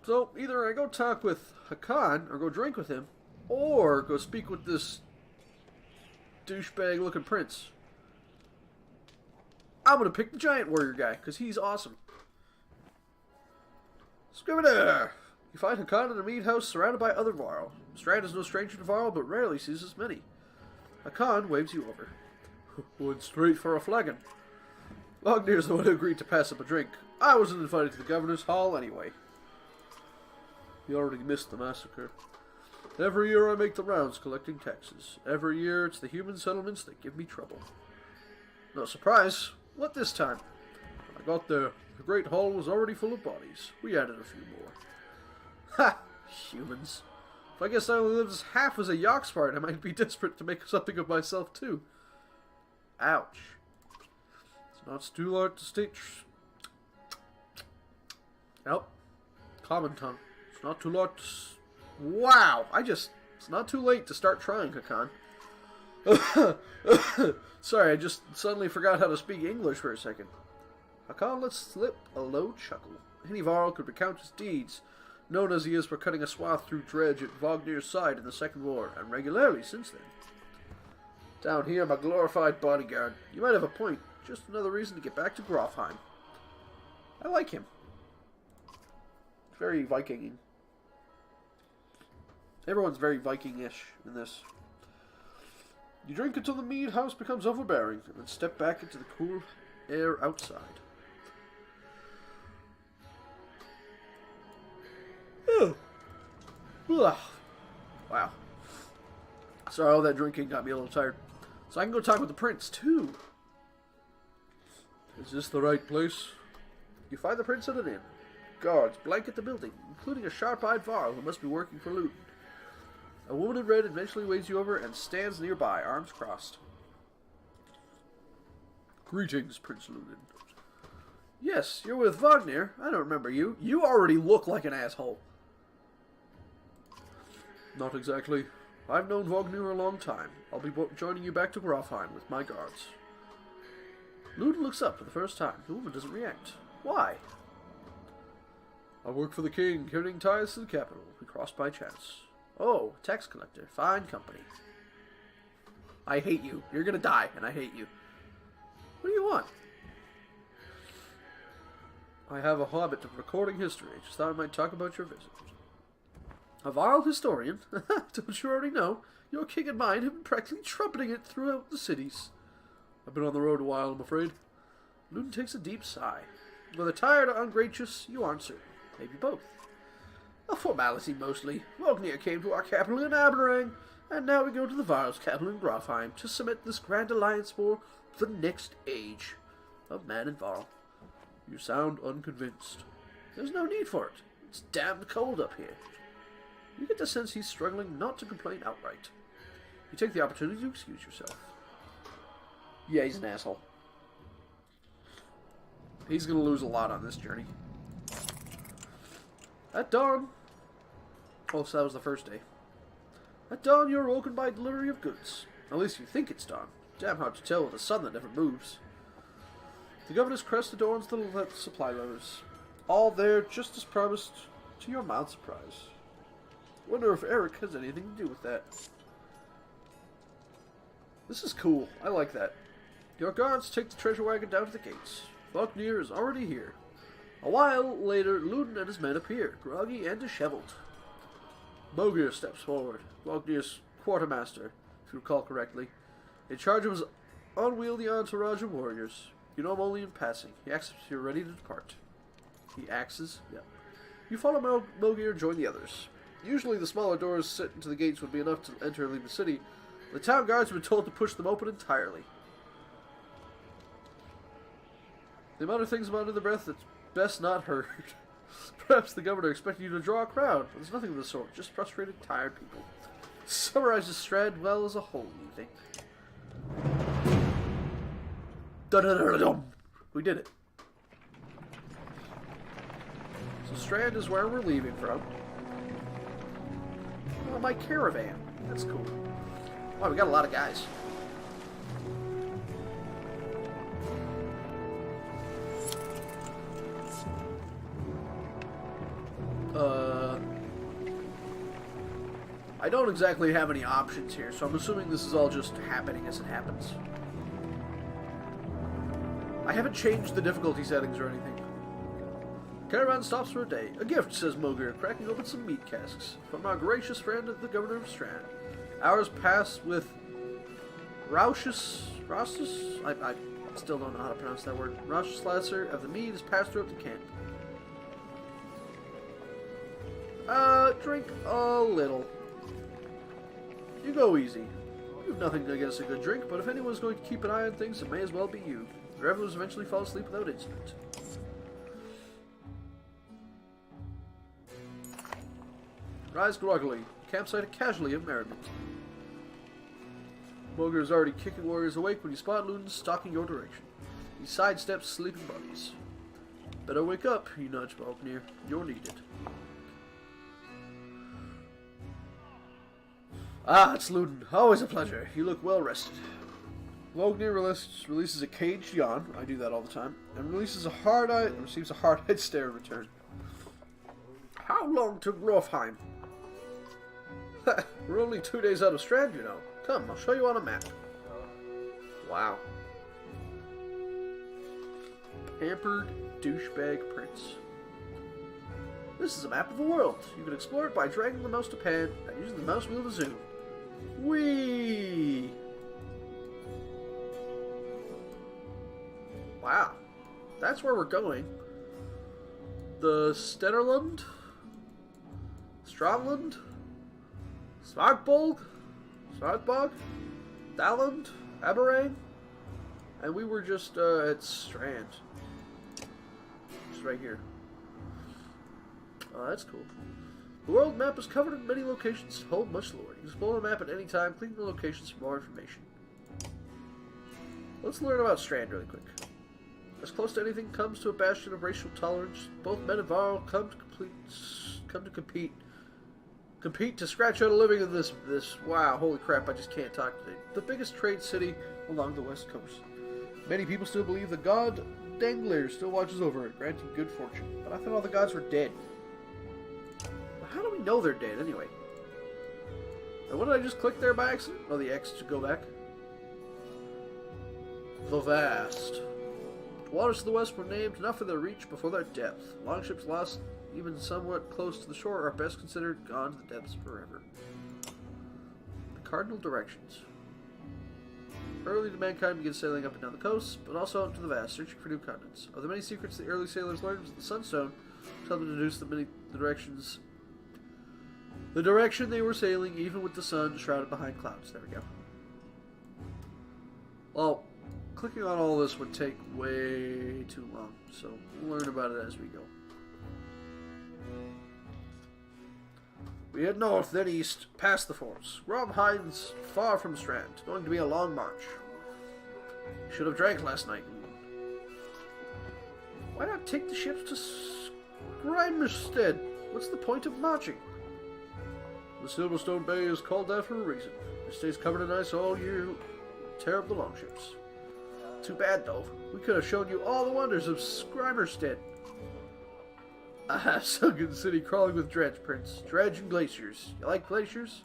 So, either I go talk with Hakan, or go drink with him, or go speak with this douchebag-looking prince. I'm gonna pick the giant warrior guy, because he's awesome. Scrivener! You find Hakan in a mead house surrounded by other Varl. Strand is no stranger to Varl, but rarely sees as many. Hakan waves you over. Went straight for a flagon. Lognir's the one who agreed to pass up a drink. I wasn't invited to the governor's hall anyway. You already missed the massacre. Every year I make the rounds collecting taxes. Every year it's the human settlements that give me trouble. No surprise. What this time? When I got there, the great hall was already full of bodies. We added a few more. Ha! Humans. If I guess I only lived as half as a Yoxpart, I might be desperate to make something of myself too. Ouch. It's not too late to state... Nope. Common tongue. It's not too late to... Wow! It's not too late to start trying, Hakan. Sorry, I just suddenly forgot how to speak English for a second. Hakan let slip a low chuckle. Any Varl could recount his deeds, known as he is for cutting a swath through Dredge at Vognir's side in the Second War, and regularly since then. Down here, my glorified bodyguard. You might have a point. Just another reason to get back to Grofheim. I like him. Very Vikinging. Everyone's very Viking-ish in this. You drink until the mead house becomes overbearing, and then step back into the cool air outside. Oh. Wow. Sorry, all that drinking got me a little tired. So I can go talk with the prince, too. Is this the right place? You find the prince at an inn. Guards blanket the building, including a sharp-eyed Varl who must be working for loot. A woman in red eventually waves you over and stands nearby, arms crossed. Greetings, Prince Lunin. Yes, you're with Vognir. I don't remember you. You already look like an asshole. Not exactly. I've known Vognir a long time. I'll be joining you back to Grofheim with my guards. Lunin looks up for the first time. The woman doesn't react. Why? I work for the king, carrying ties to the capital. We crossed by chance. Oh, tax collector. Fine company. I hate you. You're gonna die, and I hate you. What do you want? I have a habit of recording history. Just thought I might talk about your visit. A Varl historian? Don't you already know? Your king and mine have been practically trumpeting it throughout the cities. I've been on the road a while, I'm afraid. Luton takes a deep sigh. Whether tired or ungracious, you aren't certain. Maybe both. A formality, mostly. Vognir came to our capital in Aberrang, and now we go to the Varl's capital in Grofheim to cement this grand alliance for the next age of man and Varl. You sound unconvinced. There's no need for it. It's damned cold up here. You get the sense he's struggling not to complain outright. You take the opportunity to excuse yourself. Yeah, he's an asshole. He's going to lose a lot on this journey. At dawn... Oh, so that was the first day. At dawn, you're awoken by delivery of goods. At least you think it's dawn. Damn hard to tell with a sun that never moves. The governor's crest adorns the supply loaders. All there, just as promised, to your mild surprise. Wonder if Eric has anything to do with that. This is cool. I like that. Your guards take the treasure wagon down to the gates. Vognir is already here. A while later, Luton and his men appear, groggy and disheveled. Mogir steps forward, Vognir's quartermaster, if you recall correctly, in charge of his unwieldy entourage of warriors. You know him only in passing. He asks if you're ready to depart. He axes? Yep. You follow Mogir and join the others. Usually the smaller doors set into the gates would be enough to enter and leave the city. The town guards have been told to push them open entirely. They mutter things about under the breath that's best not heard. Perhaps the governor expected you to draw a crowd, but there's nothing of the sort, just frustrated, tired people. Summarizes Strand well as a whole, you think. Dun-dun-dun-dun-dun. We did it. So Strand is where we're leaving from. Oh, my caravan. That's cool. Wow, we got a lot of guys. Uh, I don't exactly have any options here, so I'm assuming this is all just happening as it happens. I haven't changed the difficulty settings or anything. Caravan stops for a day. A gift, says Mogir, cracking open some meat casks. From our gracious friend, the governor of Strand. Hours pass with Rauschus? I still don't know how to pronounce that word. Rauschus Lasser of the mead is passed throughout the camp. Drink a little. You go easy. You've nothing against a good drink, but if anyone's going to keep an eye on things, it may as well be you. The revelers eventually fall asleep without incident. Rise groggily. Campsite a casualty of merriment. Mogir is already kicking warriors awake when you spot Ludin stalking your direction. He sidesteps sleeping bodies. Better wake up, you nudge Vognir. You're needed. Ah, it's Ludin. Always a pleasure. You look well rested. Vognir releases a caged yawn. I do that all the time. And receives a hard-eyed stare in return. How long to Grofheim? We're only 2 days out of Strand, you know. Come, I'll show you on a map. Wow. Pampered douchebag prince. This is a map of the world. You can explore it by dragging the mouse to pan and using the mouse wheel to zoom. Whee! Wow. That's where we're going. The Stenerlund? Strandland? Svartbog? Daland? Aberrane? And we were just at Strand. Just right here. Oh, that's cool. The world map is covered in many locations that hold much lore. You can explore the map at any time, clicking the locations for more information. Let's learn about Strand really quick. As close to anything comes to a bastion of racial tolerance, both men and Varl come to compete to scratch out a living in this. Wow, holy crap! I just can't talk today. The biggest trade city along the west coast. Many people still believe the god Dangler still watches over it, granting good fortune. But I thought all the gods were dead. How do we know they're dead anyway? And what did I just click there by accident? Oh, the X to go back. The vast. Waters to the west were named enough for their reach before their depth. Longships lost even somewhat close to the shore are best considered gone to the depths forever. The cardinal directions. Early did mankind begin sailing up and down the coast, but also out to the vast, searching for new continents. Of the many secrets the early sailors learned was the sunstone, tell them to deduce the many directions. The direction they were sailing, even with the sun shrouded behind clouds. There we go. Well, clicking on all this would take way too long, so we'll learn about it as we go. We head north, then east, past the forts. Gromheim's far from Strand. Going to be a long march. Should have drank last night. Why not take the ships to Skrymerstead? What's the point of marching? The Silverstone Bay is called that for a reason. It stays covered in ice all year. Tear up the longships. Too bad, though. We could have shown you all the wonders of Skrymerstead. Ah, sunken city crawling with dredge, Prince. Dredge and glaciers. You like glaciers?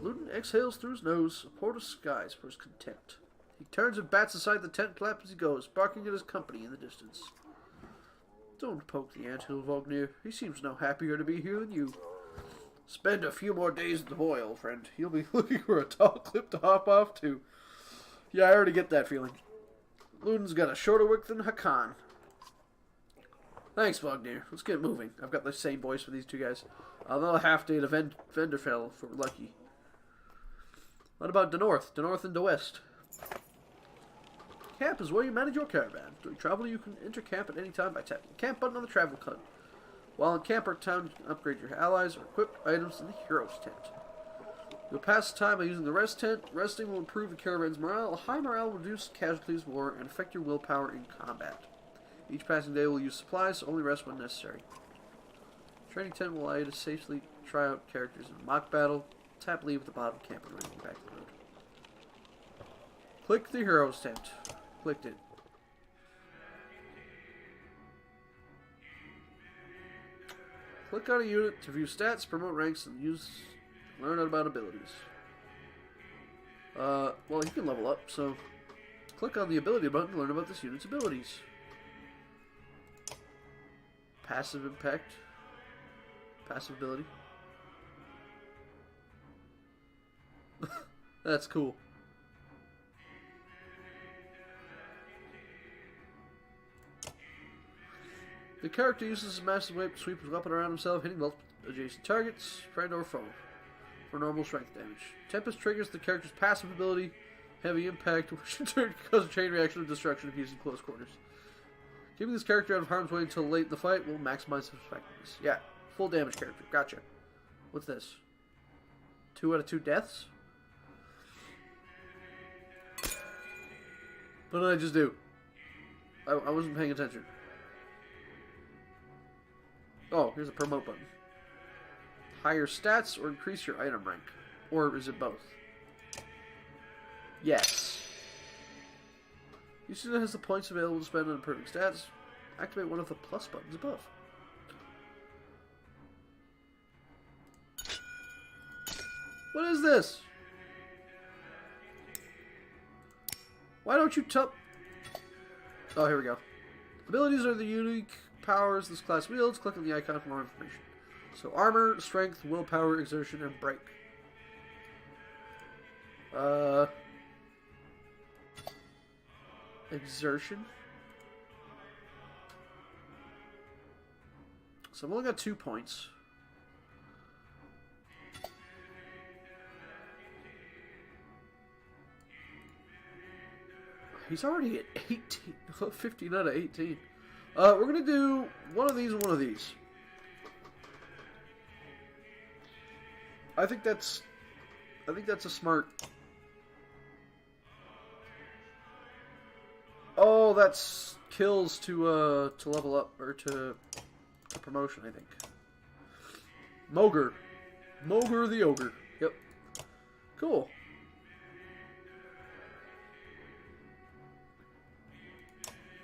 Ludin exhales through his nose, a port of skies for his contempt. He turns and bats aside the tent flap as he goes, barking at his company in the distance. Don't poke the anthill, Vognir. He seems no happier to be here than you. Spend a few more days at the boy, old friend. You'll be looking for a tall cliff to hop off to. Yeah, I already get that feeling. Ludin's got a shorter wick than Hakan. Thanks, Vognir. Let's get moving. I've got the same voice for these two guys. Another half day to Venderfell if we're lucky. What about the north? The north and the west. Camp is where you manage your caravan. During travel, you can enter camp at any time by tapping the camp button on the travel HUD. While in camp or town, you can upgrade your allies or equip items in the hero's tent. You'll pass time by using the rest tent. Resting will improve the caravan's morale. A high morale will reduce casualties of war and affect your willpower in combat. Each passing day will use supplies, so only rest when necessary. Training tent will allow you to safely try out characters in mock battle. Tap leave at the bottom of camp and ready back to the road. Click the hero's tent. Clicked it. Click on a unit to view stats, promote ranks, and learn about abilities. Well, you can level up, so click on the ability button to learn about this unit's abilities. Passive impact. Passive ability. That's cool. The character uses his massive weight to sweep his weapon around himself, hitting multiple adjacent targets, friend or foe, for normal strength damage. Tempest triggers the character's passive ability, Heavy Impact, which in turn can cause a chain reaction of destruction if used in close quarters. Keeping this character out of harm's way until late in the fight will maximize his effectiveness. Yeah, full damage character. Gotcha. What's this? 2 out of 2 deaths? What did I just do? I wasn't paying attention. Oh, here's a promote button. Higher stats or increase your item rank. Or is it both? Yes. Each unit has the points available to spend on improving stats. Activate one of the plus buttons above. What is this? Why don't you tell... Oh, here we go. Abilities are the unique powers this class wields. Click on the icon for more information. So armor, strength, willpower, exertion, and break. Exertion. So I've only got 2 points. He's already at 18. 15 out of 18. We're gonna do one of these and one of these. I think that's a smart. Oh, that's kills to level up or to promotion, I think. Mogre the ogre. Yep. Cool.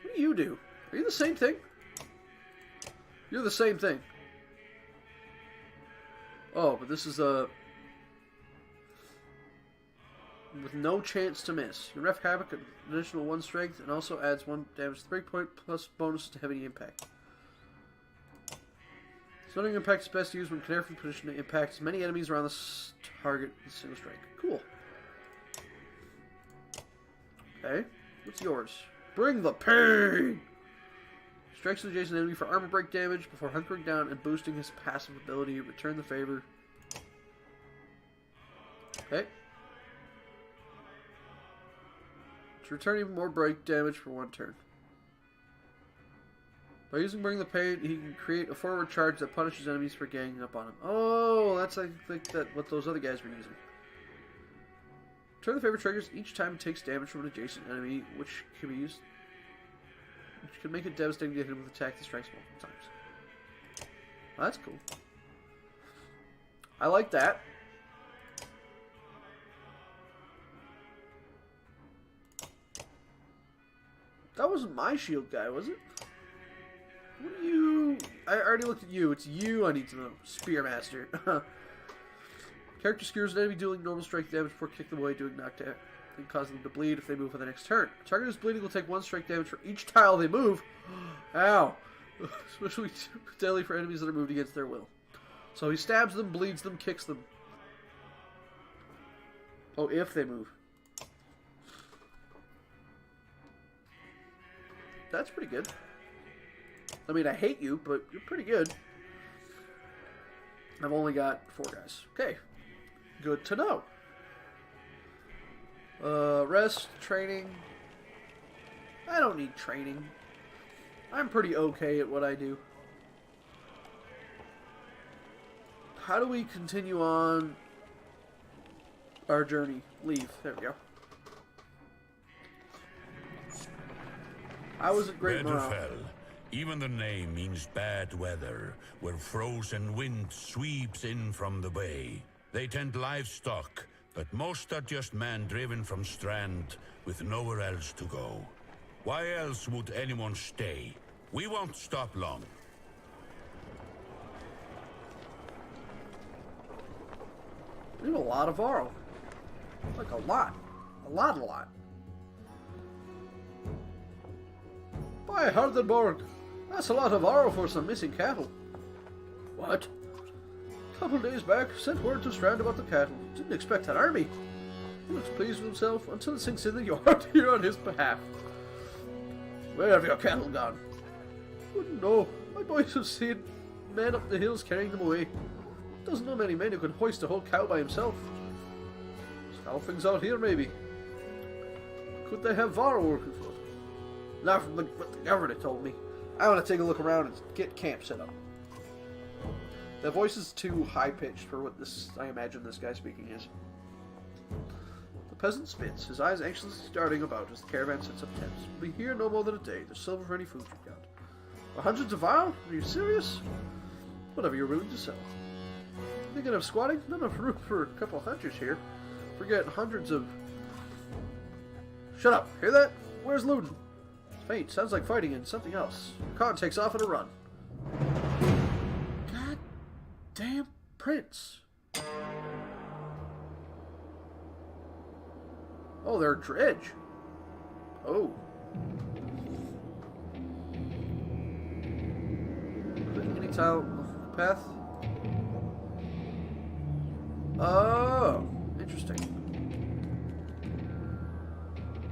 What do you do? Are you the same thing? You're the same thing. Oh, but this is with no chance to miss. You ref Havoc an additional 1 strength and also adds 1 damage to the breakpoint plus bonus to heavy impact. Stunning impact is best used when carefully positioned to impact as many enemies around the target with a single strike. Cool. Okay, what's yours? Bring the pain! Strikes an adjacent enemy for armor break damage before hunkering down and boosting his passive ability. Return the favor. Okay. To return even more break damage for 1 turn. By using Bring the Pain, he can create a forward charge that punishes enemies for ganging up on him. Oh, that's I think that what those other guys were using. Return the favor triggers each time it takes damage from an adjacent enemy, which can be used. Which can make it devastating to hit him with attack that strikes multiple times. Well, that's cool. I like that. That wasn't my shield guy, was it? What are you... I already looked at you. It's you I need to know. Spearmaster. Character skewers an enemy dealing normal strike damage before kick them away, doing knockdown and causing them to bleed if they move for the next turn. Target who's bleeding will take 1 strike damage for each tile they move. Ow. Especially deadly for enemies that are moved against their will. So he stabs them, bleeds them, kicks them. Oh, if they move. That's pretty good. I mean, I hate you, but you're pretty good. I've only got 4 guys. Okay. Good to know. Rest, training. I don't need training. I'm pretty okay at what I do. How do we continue on our journey? Leave. There we go. I wasn't great morale. Even the name means bad weather, where frozen wind sweeps in from the bay. They tend livestock, but most are just men driven from Strand with nowhere else to go. Why else would anyone stay? We won't stop long. We have a lot of Varl. Like a lot. A lot. By Hardenborg, that's a lot of Varl for some missing cattle. What? A couple days back, sent word to Strand about the cattle. Didn't expect an army. He looks pleased with himself until it sinks in the yard here on his behalf. Where have your cattle gone? Wouldn't know. My boys have seen men up the hills carrying them away. Doesn't know many men who can hoist a whole cow by himself. Sell things out here, maybe. Could they have Varl working for them? Not from what the governor told me. I want to take a look around and get camp set up. The voice is too high-pitched for what this, I imagine this guy speaking is. The peasant spits, his eyes anxiously darting about as the caravan sets up tents. We'll be here no more than a day. There's silver for any food you've got. For hundreds of Varl? Are you serious? Whatever you're willing to sell. Thinking of squatting? Not enough room for a couple hunters here. Forget hundreds of... Shut up! Hear that? Where's looting? It's faint. Sounds like fighting and something else. Khan takes off at a run. God damn Prince. Oh, they're Dredge. Oh. Clicking any tile off the path. Oh, interesting.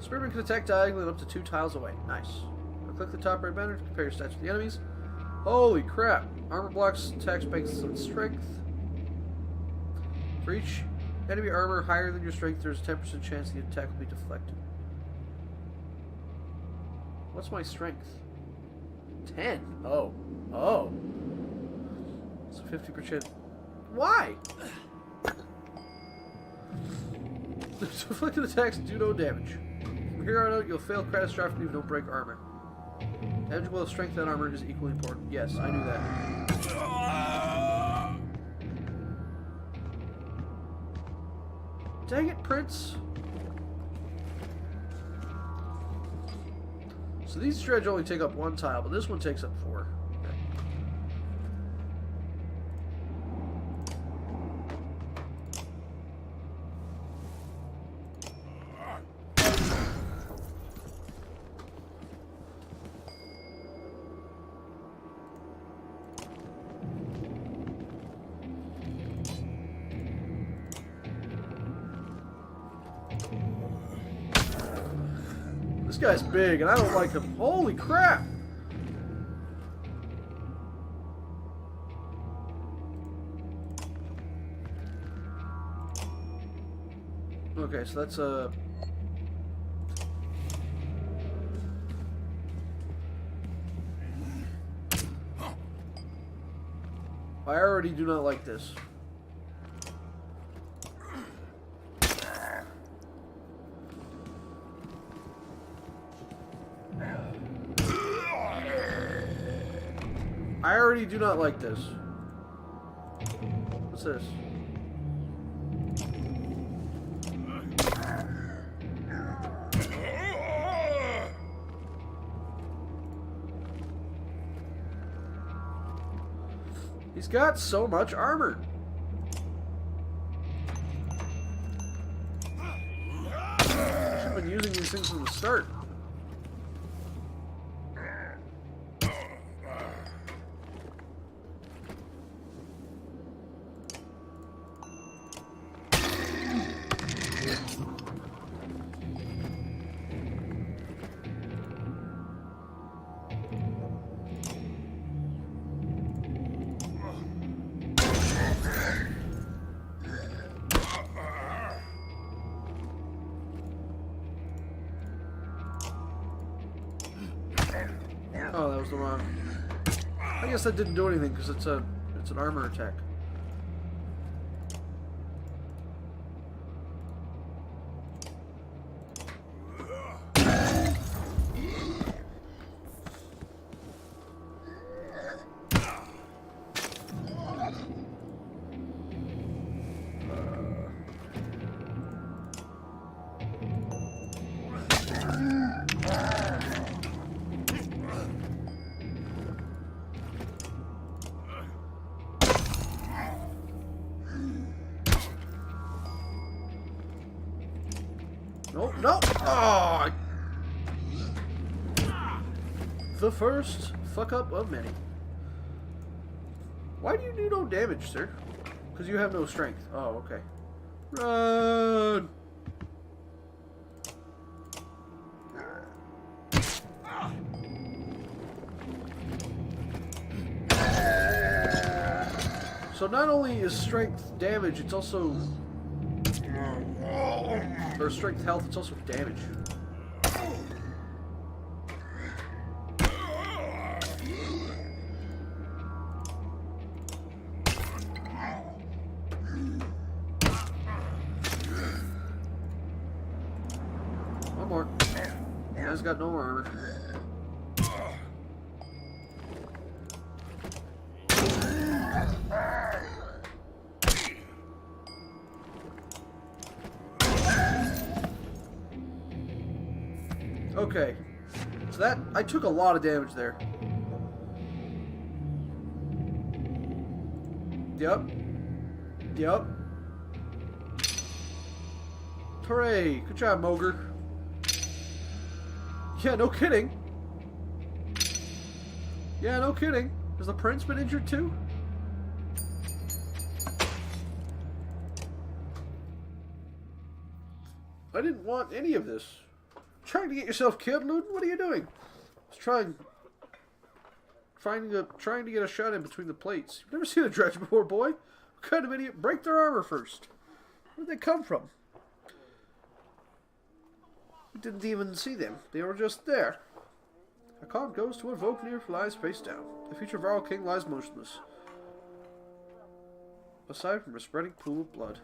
Spearman can attack diagonally up to 2 tiles away. Nice. Now click the top right banner to compare your stats with the enemies. Holy crap. Armor blocks attacks based on strength. For each enemy armor higher than your strength, there's a 10% chance the attack will be deflected. What's my strength? 10. Oh. Oh. It's 50%. Why? Deflected attacks do no damage. From here on out, you'll fail catastrophically if you don't break armor. Damage while strength that armor is equally important. Yes, I knew that. Dang it, Prince. So these Dredge only take up 1 tile, but this one takes up 4. This guy's big, and I don't like him. Holy crap! Okay, so that's I already do not like this. I already do not like this. What's this? He's got so much armor. I should have been using these things from the start. Oh, that was the wrong. I guess that didn't do anything because it's an armor attack. Nope, nope. Oh! The first fuck up of many. Why do you do no damage, sir? Because you have no strength. Oh, okay. Run! So not only is strength damage, it's also... Or strength health, it's also damage. One more. He has got no armor. Okay, so that, I took a lot of damage there. Yep. Yep. Hooray! Good job, Mogre. Yeah, no kidding. Yeah, no kidding. Has the prince been injured too? I didn't want any of this. Trying to get yourself killed, Luden? What are you doing? I was trying to get a shot in between the plates. You've never seen a dredge before, boy. What kind of idiot? Break their armor first. Where'd they come from? We didn't even see them. They were just there. A card goes to where Vognir lies face down. The future of our king lies motionless. Aside from a spreading pool of blood,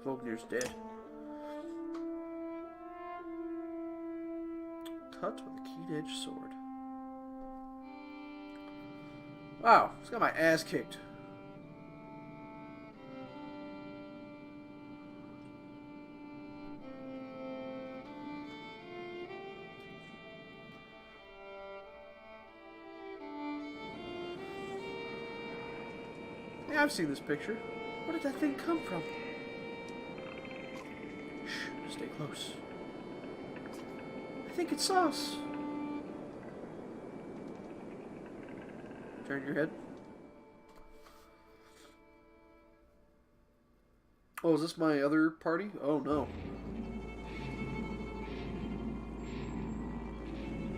Vognir's dead. Cut with a keen-edged sword. Wow, it's got my ass kicked. Yeah, I've seen this picture. Where did that thing come from? Shh, stay close. I think it's us. Turn your head. Oh, is this my other party? Oh no.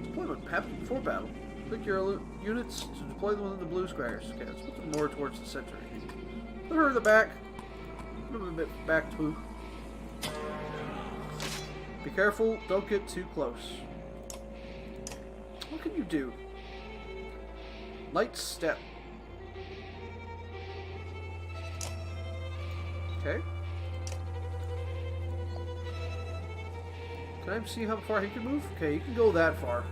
Deployment happened before battle. Click your units to deploy them within the blue squares. Okay, let's put them more towards the center. Put her in the back. Put them a bit back too. Be careful, don't get too close. What can you do? Light step. Okay. Can I see how far he can move? Okay, he can go that far.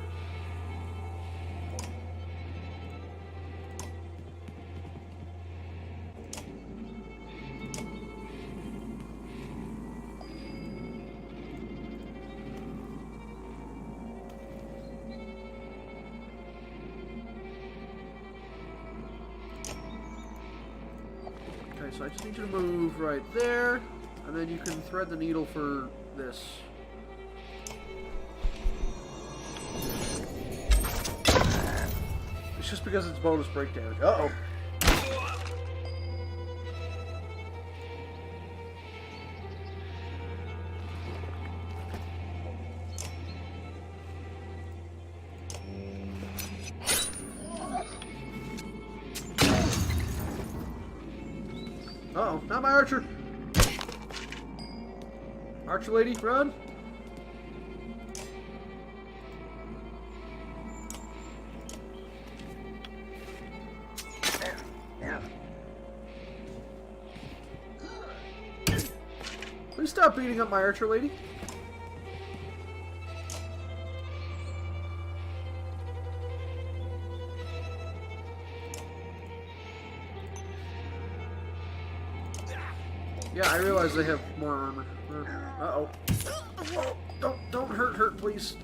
So I just need you to move right there, and then you can thread the needle for this. It's just because it's bonus break damage. Uh-oh. Uh-oh, not my archer. Archer lady, run. Please stop beating up my archer lady. Yeah, I realize they have more armor. Uh-oh. Oh, don't hurt her, please.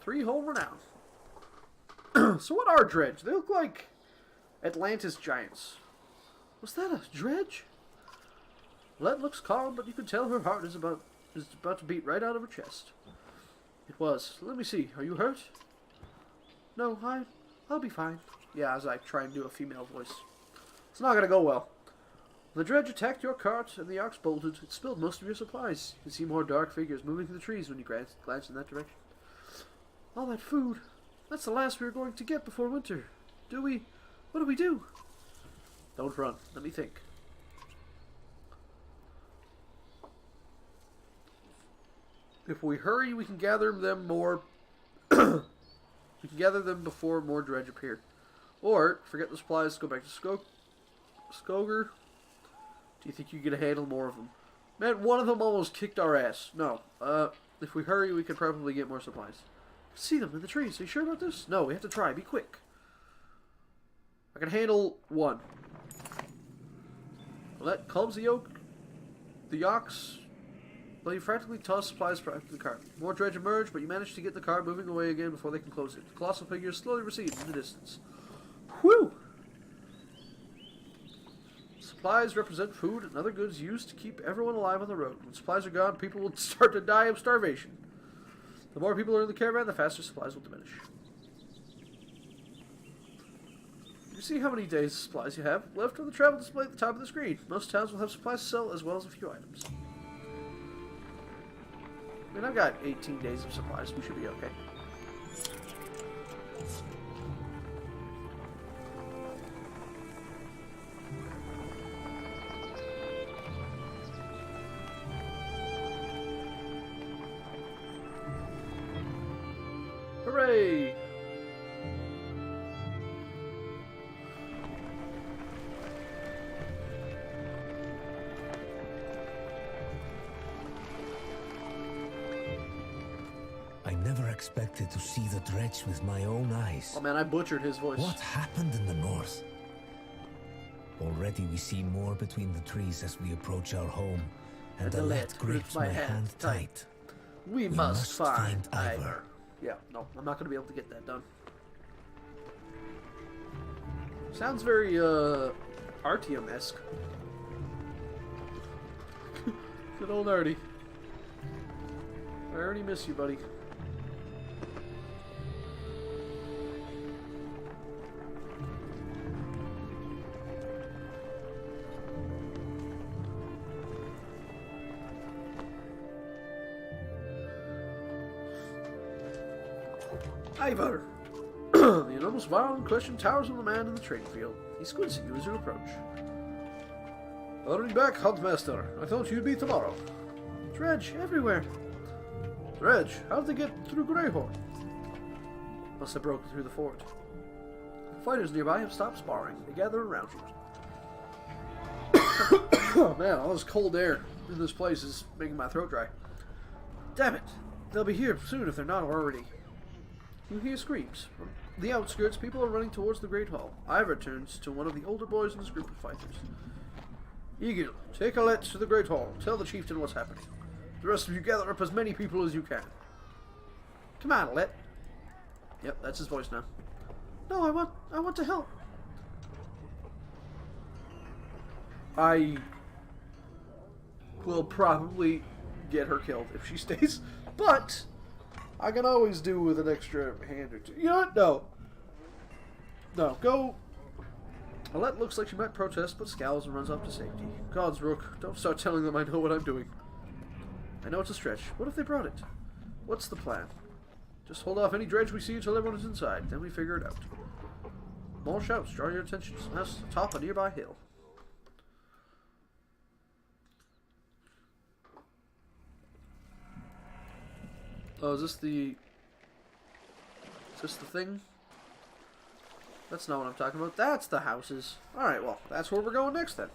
3-hole renown. So what are Dredge? They look like Atlantis giants. Was that a Dredge? Let looks calm, but you can tell her heart is about to beat right out of her chest. It was. Let me see. Are you hurt? No, I'll be fine. Yeah, as I try and do a female voice. It's not gonna go well. The Dredge attacked your cart, and the ox bolted. It spilled most of your supplies. You can see more dark figures moving through the trees when you glance in that direction. All that food. That's the last we are going to get before winter. What do we do? Don't run. Let me think. If we hurry, we can gather them more. We can gather them before more Dredge appear. Or, forget the supplies, go back to Skoger. Do you think you can handle more of them? Man, one of them almost kicked our ass. No. If we hurry, we can probably get more supplies. See them in the trees. Are you sure about this? No, we have to try. Be quick. I can handle one. Let calms the ox. But you frantically toss supplies to the cart. More Dredge emerge, but you manage to get the cart moving away again before they can close it. The colossal figures slowly recede in the distance. Whew! Supplies represent food and other goods used to keep everyone alive on the road. When supplies are gone, people will start to die of starvation. The more people are in the caravan, the faster supplies will diminish. You see how many days of supplies you have left on the travel display at the top of the screen. Most towns will have supplies to sell as well as a few items. I mean, I've got 18 days of supplies. We should be okay. Hooray! I never expected to see the Dredge with my own eyes. Oh man, I butchered his voice. What happened in the north? Already we see more between the trees as we approach our home, and the Let grips my hand tight. We must find Ivor. Yeah, no, I'm not going to be able to get that done. Sounds very, Artyom-esque. Good old Artie. I already miss you, buddy. Ivor! The enormous vial in question towers on the man in the trading field. He squints at you as you approach. Already back, Huntmaster. I thought you'd be tomorrow. Dredge, everywhere. Dredge, how'd they get through Greyhorn? Must have broken through the fort. Fighters nearby have stopped sparring. They gather around you. Oh man, all this cold air in this place is making my throat dry. Damn it! They'll be here soon if they're not already. You hear screams. From the outskirts, people are running towards the Great Hall. Ivor turns to one of the older boys in this group of fighters. Eagle, take Alette to the Great Hall. Tell the chieftain what's happening. The rest of you gather up as many people as you can. Come on, Alette. Yep, that's his voice now. No, I want to help. I will probably get her killed if she stays, but I can always do with an extra hand or two. You know what? No. No, go. Alette looks like she might protest, but scowls and runs off to safety. Gods, Rook, don't start telling them I know what I'm doing. I know it's a stretch. What if they brought it? What's the plan? Just hold off any Dredge we see until everyone is inside, then we figure it out. More shouts draw your attention to the top of a nearby hill. Oh, is this the thing? That's not what I'm talking about. That's the houses. Alright, well, that's where we're going next then.